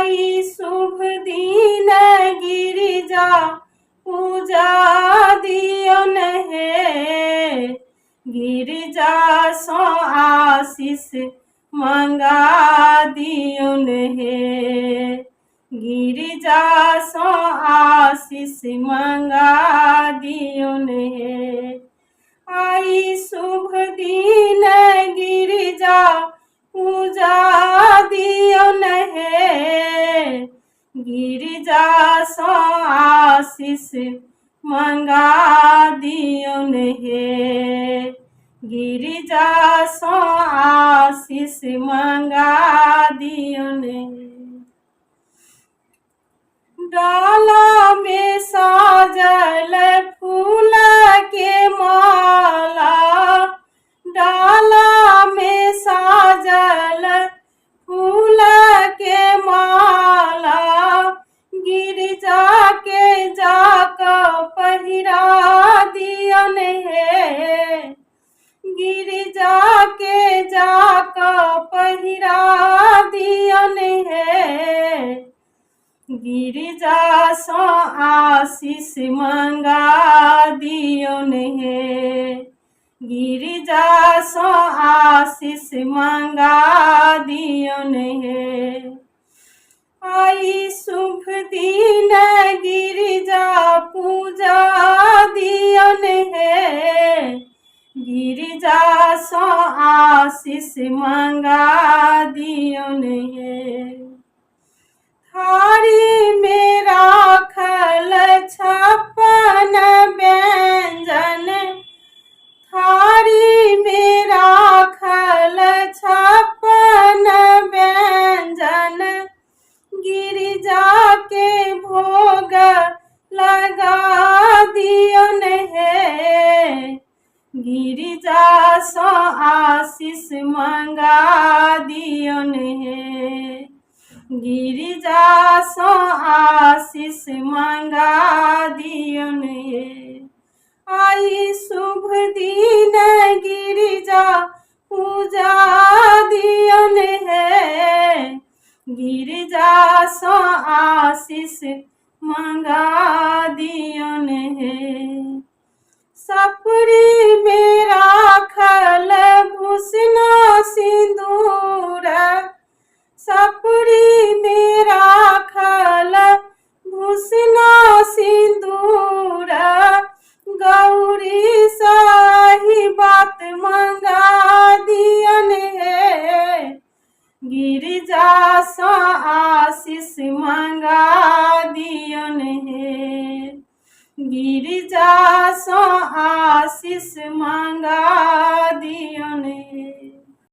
आई शुभ दिन गिरिजा पूजा दियन हे। गिरिजा सो आशीष मंगा दियन हे। गिरिजा सो आशीष मंगा दियन हे। आई शुभ दिन गिरिजा पूजा दियन हे। गिरिजा सो आशीष मंगा दियन हे। गिरिजा सो आशीष मंगा दियन हे। डाला में साजल फूल के माला। डाला में साजल फूल के माला। गिरिजा के जाक पहिरा दियन हे। गिरिजा के जाक पहिरा दियन हे। गिरिजा सो आशीष मंगा दियन हे। गिरिजा सो आशीष मंगा दियन हे। आई शुभ दिन गिरिजा पूजा दियन हे। गिरिजा सो आशीष मंगा दियन हे। थारी में राखल छप्पन व्यंजन। थारी में राखल छप्पन व्यंजन। गिरिजा के भोग लगा दियन हे। गिरिजा सो आशीष मंगा दियन हे। गिरिजा सो आशीष मंगा दियन हे। आई शुभ दिन गिरिजा पूजा दियन हे। गिरिजा सो आशीष मंगा दियन हे। सपरी में राखल भूषण सिंदूर। सपरी में राखल भूषण सिंदूर। गौरी सही बात मंगा दियन हे। गिरिजा सो आशीष मंगा दियन हे। गिरिजा सो आशीष मंगा दियन हे।